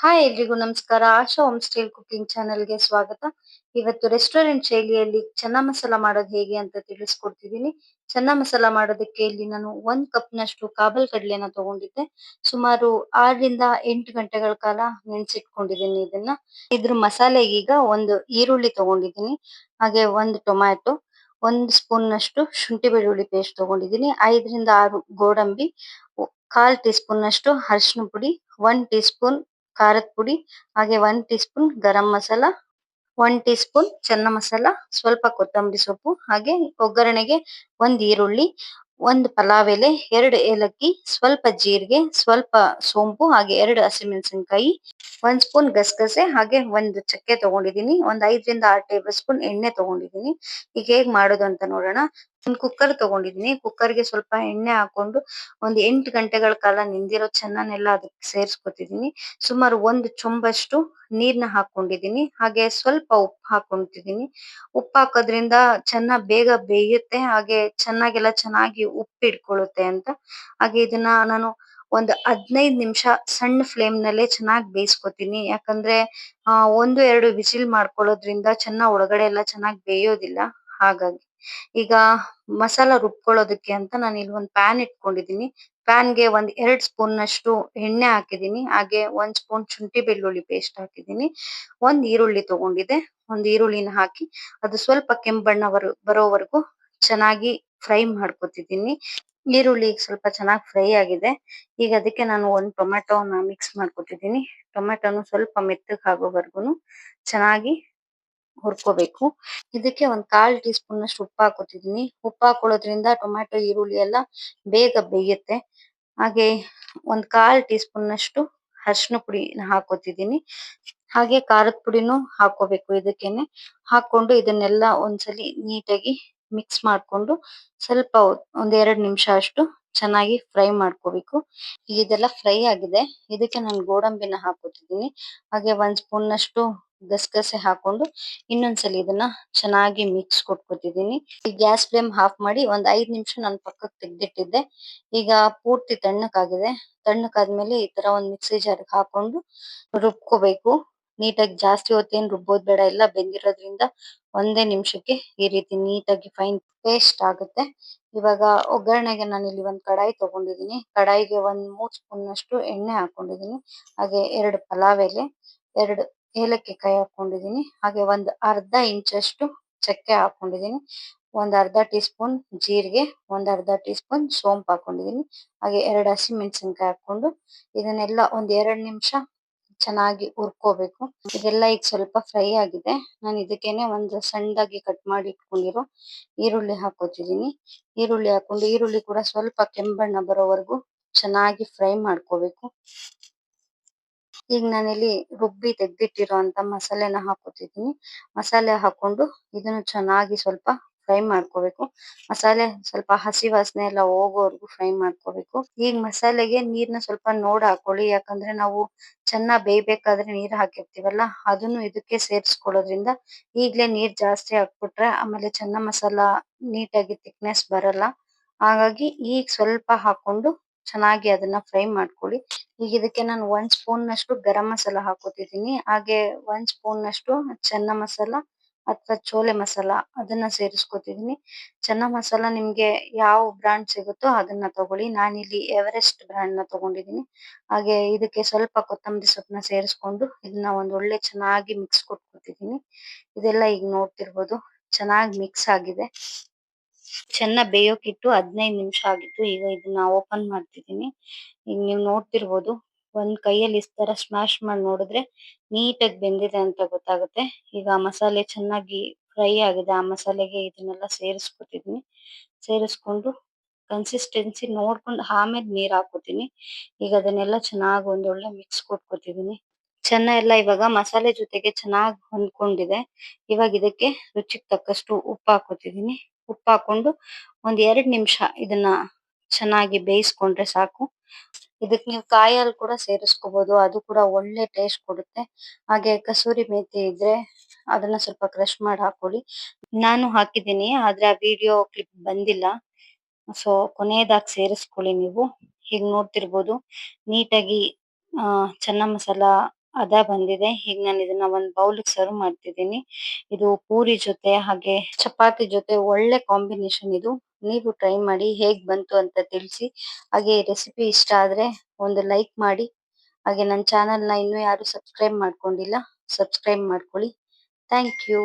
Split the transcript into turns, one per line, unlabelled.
Hi ಎಲ್ರಿಗೂ ನಮಸ್ಕಾರ. ಆಶಾ home style cooking ಚಾನೆಲ್‌ಗೆ ಸ್ವಾಗತ. ಇವತ್ತು ರೆಸ್ಟೋರೆಂಟ್ ಶೈಲಿಯಲ್ಲಿ ಚನ್ನಾ ಮಸಾಲ ಮಾಡೋದು ಹೇಗೆ ಅಂತ ತಿಳಿಸ್ಕೊಡ್ತಿದ್ದೀನಿ. ಚನ್ನಾ ಮಸಾಲ ಮಾಡೋದಕ್ಕೆ ಇಲ್ಲಿ ನಾನು 1 ಕಪ್‌ನಷ್ಟು ಕಾಬೂಲ್ ಕಡಲೆನ ತಗೊಂಡಿದ್ದೆ. ಸುಮಾರು 6ರಿಂದ 8 ಗಂಟೆಗಳ ಕಾಲ ನೆನೆಸಿಟ್ಕೊಂಡಿದ್ದೀನಿ ಇದನ್ನ. ಇದ್ರ ಮಸಾಲೆಗೆ ಈಗ 1 ಈರುಳ್ಳಿ ತಗೊಂಡಿದ್ದೀನಿ. ಹಾಗೆ 1 ಟೊಮ್ಯಾಟೊ, 1 ಸ್ಪೂನ್‌ನಷ್ಟು ಶುಂಠಿ ಬೆಳ್ಳುಳ್ಳಿ ಪೇಸ್ಟ್ ತಗೊಂಡಿದ್ದೀನಿ. 5ರಿಂದ 6 ಗೋಡಂಬಿ, 1/4 ಟೀ ಸ್ಪೂನ್‌ನಷ್ಟು ಅರಿಶಿನ ಪುಡಿ, 1 ಟೀ ಸ್ಪೂನ್ ಖಾರದ ಪುಡಿ, ಹಾಗೆ 1 tea spoon garam masala, 1 tea spoon ಚೆನ್ನ ಮಸಾಲ, ಸ್ವಲ್ಪ ಕೊತ್ತಂಬರಿ ಸೊಪ್ಪು, ಹಾಗೆ ಒಗ್ಗರಣೆಗೆ 1 ಈರುಳ್ಳಿ, 1 ಪಲಾವ್ ಎಲೆ, 2 ಏಲಕ್ಕಿ, ಸ್ವಲ್ಪ ಜೀರಿಗೆ, ಸ್ವಲ್ಪ ಸೋಂಪು, ಹಾಗೆ 2 ಹಸಿಮೆಣಸಿನಕಾಯಿ, 1 ಸ್ಪೂನ್ ಗಸಗಸೆ, ಹಾಗೆ 1 ಚಕ್ಕೆ ತಗೊಂಡಿದ್ದೀನಿ. 5ರಿಂದ 6 ಟೇಬಲ್ ಸ್ಪೂನ್ ಎಣ್ಣೆ ತಗೊಂಡಿದ್ದೀನಿ. ಈಗ ಹೇಗ್ ಮಾಡೋದು ಅಂತ ನೋಡೋಣ. ಒಂದು ಕುಕ್ಕರ್ ತಗೊಂಡಿದ್ದೀನಿ. ಕುಕ್ಕರ್‌ಗೆ ಸ್ವಲ್ಪ ಎಣ್ಣೆ ಹಾಕೊಂಡು ಒಂದು 8 ಗಂಟೆಗಳ ಕಾಲ ನೆಂದಿರೋ ಚೆನ್ನನೆಲ್ಲ ಅದಕ್ಕೆ ಸೇರಿಸ್ಕೊತಿದ್ದೀನಿ. ಸುಮಾರು 1 ಚೊಂಬಷ್ಟು ನೀರ್ನ ಹಾಕೊಂಡಿದ್ದೀನಿ. ಹಾಗೆ ಸ್ವಲ್ಪ ಉಪ್ಪು ಹಾಕೊಂತಿದ್ದೀನಿ. ಉಪ್ಪು ಹಾಕೋದ್ರಿಂದ ಚೆನ್ನ ಬೇಗ ಬೇಯುತ್ತೆ. ಹಾಗೆ ಚೆನ್ನಾಗಿ ಉಪ್ಪು ಹಿಡ್ಕೊಳ್ಳುತ್ತೆ ಅಂತ. ಹಾಗೆ ಇದನ್ನ ನಾನು ಒಂದು 15 ನಿಮಿಷ ಸಣ್ಣ ಫ್ಲೇಮ್‌ನಲ್ಲೇ ಚೆನ್ನಾಗಿ ಬೇಯಿಸ್ಕೊತೀನಿ. ಯಾಕಂದ್ರೆ 1, 2 ವಿಸಿಲ್ ಮಾಡ್ಕೊಳ್ಳೋದ್ರಿಂದ ಚೆನ್ನ ಒಳಗಡೆ ಎಲ್ಲ ಚೆನ್ನಾಗಿ ಬೇಯೋದಿಲ್ಲ. ಹಾಗಾಗಿ. ಈಗ ಮಸಾಲ ರುಬ್ಕೊಳ್ಳೋದಕ್ಕೆ ಅಂತ ನಾನಿಲ್ಲಿ ಒಂದು ಪ್ಯಾನ್ ಇಟ್ಕೊಂಡಿದ್ದೀನಿ. ಪ್ಯಾನ್‌ಗೆ ಒಂದು 2 ಸ್ಪೂನ್‌ನಷ್ಟು ಎಣ್ಣೆ ಹಾಕಿದ್ದೀನಿ. ಹಾಗೆ 1 ಸ್ಪೂನ್ ಶುಂಠಿ ಬೆಳ್ಳುಳ್ಳಿ ಪೇಸ್ಟ್ ಹಾಕಿದ್ದೀನಿ. 1 ಈರುಳ್ಳಿ ತಗೊಂಡಿದ್ದೆ. 1 ಈರುಳ್ಳಿನ ಹಾಕಿ ಅದು ಸ್ವಲ್ಪ ಕೆಂಪು ಬಣ್ಣ ಬರೋವರೆಗೂ ಚೆನ್ನಾಗಿ ಫ್ರೈ ಮಾಡ್ಕೊತಿದ್ದೀನಿ. ಈರುಳ್ಳಿ ಈಗ ಸ್ವಲ್ಪ ಚೆನ್ನಾಗಿ ಫ್ರೈ ಆಗಿದೆ. ಈಗ ಅದಕ್ಕೆ ನಾನು 1 ಟೊಮ್ಯಾಟೋನ ಮಿಕ್ಸ್ ಮಾಡ್ಕೊತಿದ್ದೀನಿ. ಟೊಮ್ಯಾಟೋನು ಸ್ವಲ್ಪ ಮೆತ್ತಗಾಗೋವರೆಗೂನು ಚೆನ್ನಾಗಿ ಹುರ್ಕೋಬೇಕು. ಇದಕ್ಕೆ ಒಂದು 1/4 ಟೀ ಸ್ಪೂನ್‌ನಷ್ಟು ಉಪ್ಪು ಹಾಕೋತಿದ್ದೀನಿ. ಉಪ್ಪು ಹಾಕೊಳ್ಳೋದ್ರಿಂದ ಟೊಮ್ಯಾಟೊ, ಈರುಳ್ಳಿ ಎಲ್ಲ ಬೇಗ ಬೇಯುತ್ತೆ. ಹಾಗೆ ಒಂದು 1/4 ಟೀ ಸ್ಪೂನ್‌ನಷ್ಟು ಅರಿಶಿನ ಪುಡಿನ ಹಾಕೋತಿದ್ದೀನಿ. ಹಾಗೆ ಖಾರದ ಪುಡಿನೂ ಹಾಕೋಬೇಕು ಇದಕ್ಕೇನೆ. ಹಾಕೊಂಡು ಇದನ್ನೆಲ್ಲ ಒಂದ್ಸಲಿ ನೀಟಾಗಿ ಮಿಕ್ಸ್ ಮಾಡ್ಕೊಂಡು ಸ್ವಲ್ಪ ಒಂದ್ 2 ನಿಮಿಷ ಅಷ್ಟು ಚೆನ್ನಾಗಿ ಫ್ರೈ ಮಾಡ್ಕೋಬೇಕು. ಇದೆಲ್ಲ ಫ್ರೈ ಆಗಿದೆ. ಇದಕ್ಕೆ ನಾನು ಗೋಡಂಬಿನ ಹಾಕೋತಿದ್ದೀನಿ. ಹಾಗೆ 1 ಸ್ಪೂನ್‌ನಷ್ಟು ಗಸಗಸೆ ಹಾಕೊಂಡು ಇನ್ನೊಂದ್ಸಲಿ ಇದನ್ನ ಚೆನ್ನಾಗಿ ಮಿಕ್ಸ್ ಕೊಟ್ಕೋತಿದ್ದೀನಿ. ಈ ಗ್ಯಾಸ್ ಫ್ಲೇಮ್ ಆಫ್ ಮಾಡಿ ಒಂದ್ 5 ನಿಮಿಷ ನಾನು ಪಕ್ಕಕ್ಕೆ ತೆಗ್ದಿಟ್ಟಿದ್ದೆ. ಈಗ ಪೂರ್ತಿ ತಣ್ಣಗಾಗಿದೆ. ತಣ್ಣಗಾದ್ಮೇಲೆ ಈ ತರ ಒಂದು ಮಿಕ್ಸಿ ಜಾರ್‌ಗೆ ಹಾಕೊಂಡು ರುಬ್ಕೋಬೇಕು. ನೀಟಾಗಿ ಜಾಸ್ತಿ ಹೊತ್ತೇನ್ ರುಬ್ಬೋದ್ ಬೇಡ. ಎಲ್ಲ ಬೆಂದಿರೋದ್ರಿಂದ ಒಂದೇ ನಿಮಿಷಕ್ಕೆ ಈ ರೀತಿ ನೀಟಾಗಿ ಫೈನ್ ಪೇಸ್ಟ್ ಆಗುತ್ತೆ. ಇವಾಗ ಒಗ್ಗರಣೆಗೆ ನಾನಿಲ್ಲಿ ಒಂದು ಕಡಾಯಿ ತಗೊಂಡಿದ್ದೀನಿ. ಕಡಾಯಿಗೆ 3 ಸ್ಪೂನ್‌ನಷ್ಟು ಎಣ್ಣೆ ಹಾಕೊಂಡಿದ್ದೀನಿ. ಹಾಗೆ 2 ಪಲಾವ್ ಎಲೆ, 2 ಏಲಕ್ಕಿ ಕಾಯಿ ಹಾಕೊಂಡಿದ್ದೀನಿ. ಹಾಗೆ ಒಂದು ಅರ್ಧ ಇಂಚಷ್ಟು ಚಕ್ಕೆ ಹಾಕೊಂಡಿದ್ದೀನಿ. ಒಂದು ಅರ್ಧ ಟೀ ಸ್ಪೂನ್ ಜೀರಿಗೆ, ಒಂದು ಅರ್ಧ ಟೀ ಸ್ಪೂನ್ ಸೋಂಪು ಹಾಕೊಂಡಿದ್ದೀನಿ. ಹಾಗೆ 2 ಹಸಿಮೆಣಸಿನಕಾಯಿ ಹಾಕೊಂಡು ಇದನ್ನೆಲ್ಲ ಒಂದ್ 2 ನಿಮಿಷ ಚೆನ್ನಾಗಿ ಹುರ್ಕೋಬೇಕು. ಇದೆಲ್ಲ ಈಗ ಸ್ವಲ್ಪ ಫ್ರೈ ಆಗಿದೆ. ನಾನು ಇದಕ್ಕೇನೆ ಒಂದು ಸಣ್ಣದಾಗಿ ಕಟ್ ಮಾಡಿ ಇಟ್ಕೊಂಡಿರೋ ಈರುಳ್ಳಿ ಹಾಕೋತಿದ್ದೀನಿ. ಈರುಳ್ಳಿ ಹಾಕೊಂಡು ಈರುಳ್ಳಿ ಕೂಡ ಸ್ವಲ್ಪ ಕೆಂಪು ಬಣ್ಣ ಬರೋವರೆಗೂ ಚೆನ್ನಾಗಿ ಫ್ರೈ ಮಾಡ್ಕೋಬೇಕು. ಈಗ ನಾನಿಲ್ಲಿ ರುಬ್ಬಿ ತೆಗ್ದಿಟ್ಟಿರೋಂತ ಮಸಾಲೆನ ಹಾಕೋತಿದ್ದೀನಿ. ಮಸಾಲೆ ಹಾಕೊಂಡು ಇದನ್ನು ಚೆನ್ನಾಗಿ ಸ್ವಲ್ಪ ಫ್ರೈ ಮಾಡ್ಕೋಬೇಕು. ಮಸಾಲೆ ಸ್ವಲ್ಪ ಹಸಿ ವಾಸನೆ ಎಲ್ಲ ಹೋಗೋವರೆಗೂ ಫ್ರೈ ಮಾಡ್ಕೋಬೇಕು. ಈಗ ಮಸಾಲೆಗೆ ನೀರ್ನ ಸ್ವಲ್ಪ ನೋಡ್ ಹಾಕೊಳ್ಳಿ. ಯಾಕಂದ್ರೆ ನಾವು ಚೆನ್ನಾಗ್ ಬೇಯ್ಬೇಕಾದ್ರೆ ನೀರ್ ಹಾಕಿರ್ತೀವಲ್ಲ, ಅದನ್ನು ಇದಕ್ಕೆ ಸೇರಿಸ್ಕೊಳ್ಳೋದ್ರಿಂದ ಈಗ್ಲೇ ನೀರ್ ಜಾಸ್ತಿ ಹಾಕ್ಬಿಟ್ರೆ ಆಮೇಲೆ ಚೆನ್ನ ಮಸಾಲ ನೀಟಾಗಿ ಥಿಕ್ನೆಸ್ ಬರಲ್ಲ. ಹಾಗಾಗಿ ಈಗ ಸ್ವಲ್ಪ ಹಾಕೊಂಡು ಚೆನ್ನಾಗಿ ಅದನ್ನ ಫ್ರೈ ಮಾಡ್ಕೊಳ್ಳಿ. ಈಗ ಇದಕ್ಕೆ ನಾನು 1 ಸ್ಪೂನ್‌ನಷ್ಟು ಗರಂ ಮಸಾಲ ಹಾಕೋತಿದ್ದೀನಿ. ಹಾಗೆ 1 ಸ್ಪೂನ್‌ನಷ್ಟು ಚೆನ್ನ ಮಸಾಲ ಅಥವಾ ಚೋಲೆ ಮಸಾಲ ಅದನ್ನ ಸೇರಿಸ್ಕೊತಿದ್ದೀನಿ. ಚೆನ್ನ ಮಸಾಲ ನಿಮ್ಗೆ ಯಾವ ಬ್ರಾಂಡ್ ಸಿಗುತ್ತೋ ಅದನ್ನ ತಗೊಳ್ಳಿ. ನಾನಿಲ್ಲಿ ಎವರೆಸ್ಟ್ ಬ್ರಾಂಡ್‌ನ ತಗೊಂಡಿದ್ದೀನಿ. ಹಾಗೆ ಇದಕ್ಕೆ ಸ್ವಲ್ಪ ಕೊತ್ತಂಬರಿ ಸೊಪ್ಪನ್ನ ಸೇರಿಸ್ಕೊಂಡು ಇದನ್ನ ಒಂದ್ ಒಳ್ಳೆ ಚೆನ್ನಾಗಿ ಮಿಕ್ಸ್ ಕೊಟ್ಕೊತಿದ್ದೀನಿ. ಇದೆಲ್ಲ ಈಗ ನೋಡ್ತಿರ್ಬೋದು ಚೆನ್ನಾಗಿ ಮಿಕ್ಸ್ ಆಗಿದೆ. ಚೆನ್ನಾಗ್ ಬೇಯೋಕಿಟ್ಟು 15 ನಿಮಿಷ ಆಗಿತ್ತು. ಈಗ ಇದನ್ನ ಓಪನ್ ಮಾಡ್ತಿದ್ದೀನಿ. ಈಗ ನೀವು ನೋಡ್ತಿರ್ಬೋದು ಒಂದ್ ಕೈಯಲ್ಲಿ ಈ ತರ ಸ್ಮ್ಯಾಶ್ ಮಾಡಿ ನೋಡಿದ್ರೆ ನೀಟಾಗಿ ಬೆಂದಿದೆ ಅಂತ ಗೊತ್ತಾಗುತ್ತೆ. ಈಗ ಮಸಾಲೆ ಚೆನ್ನಾಗಿ ಫ್ರೈ ಆಗಿದೆ. ಆ ಮಸಾಲೆಗೆ ಇದನ್ನೆಲ್ಲ ಸೇರಿಸ್ಕೊತಿದ್ದೀನಿ. ಸೇರಿಸ್ಕೊಂಡು ಕನ್ಸಿಸ್ಟೆನ್ಸಿ ನೋಡ್ಕೊಂಡು ಆಮೇಲೆ ನೀರ್ ಹಾಕೋತೀನಿ. ಈಗ ಅದನ್ನೆಲ್ಲ ಚೆನ್ನಾಗಿ ಒಂದೊಳ್ಳೆ ಮಿಕ್ಸ್ ಕೊಟ್ಕೋತಿದ್ದೀನಿ. ಚೆನ್ನ ಎಲ್ಲ ಇವಾಗ ಮಸಾಲೆ ಜೊತೆಗೆ ಚೆನ್ನಾಗಿ ಹೊಂದ್ಕೊಂಡಿದೆ. ಇವಾಗ ಇದಕ್ಕೆ ರುಚಿಗೆ ತಕ್ಕಷ್ಟು ಉಪ್ಪು ಹಾಕೋತಿದ್ದೀನಿ. ಉಪ್ಪು ಹಾಕೊಂಡು ಒಂದ್ 2 ನಿಮಿಷ ಇದನ್ನ ಚೆನ್ನಾಗಿ ಬೇಯಿಸ್ಕೊಂಡ್ರೆ ಸಾಕು. ಇದಕ್ ನೀವು ಕಾಯಿ ಹಾಲು ಕೂಡ ಸೇರಿಸ್ಕೋಬಹುದು. ಅದು ಕೂಡ ಒಳ್ಳೆ ಟೇಸ್ಟ್ ಕೊಡುತ್ತೆ. ಹಾಗೆ ಕಸೂರಿ ಮೇಥಿ ಇದ್ರೆ ಅದನ್ನ ಸ್ವಲ್ಪ ಕ್ರಷ್ ಮಾಡಿ ಹಾಕೊಳ್ಳಿ. ನಾನು ಹಾಕಿದ್ದೀನಿ ಆದ್ರೆ ಆ ವಿಡಿಯೋ ಕ್ಲಿಪ್ ಬಂದಿಲ್ಲ. ಸೊ ಕೊನೆಯದಾಗಿ ಸೇರಿಸ್ಕೊಳ್ಳಿ ನೀವು. ಹೀಗ್ ನೋಡ್ತಿರ್ಬೋದು ನೀಟಾಗಿ ಚೆನ್ನ ಮಸಾಲ ಹದ ಬಂದಿದೆ. ಈಗ ನಾನು ಇದನ್ನ ಒಂದು ಬೌಲ್‌ಗೆ ಸರ್ವ್ ಮಾಡ್ತಿದ್ದೀನಿ. ಇದು ಪೂರಿ ಜೊತೆ ಹಾಗೆ ಚಪಾತಿ ಜೊತೆ ಒಳ್ಳೆ ಕಾಂಬಿನೇಷನ್ ಇದು. ನೀವು ಟ್ರೈ ಮಾಡಿ ಹೇಗ್ ಬಂತು ಅಂತ ತಿಳಿಸಿ. ಹಾಗೆ ಈ ರೆಸಿಪಿ ಇಷ್ಟ ಆದ್ರೆ ಒಂದು ಲೈಕ್ ಮಾಡಿ. ಹಾಗೆ ನನ್ನ ಚಾನೆಲ್‌ನ ಇನ್ನೂ ಯಾರು ಸಬ್ಸ್ಕ್ರೈಬ್ ಮಾಡ್ಕೊಂಡಿಲ್ಲ, ಸಬ್ಸ್ಕ್ರೈಬ್ ಮಾಡ್ಕೊಳ್ಳಿ. Thank you.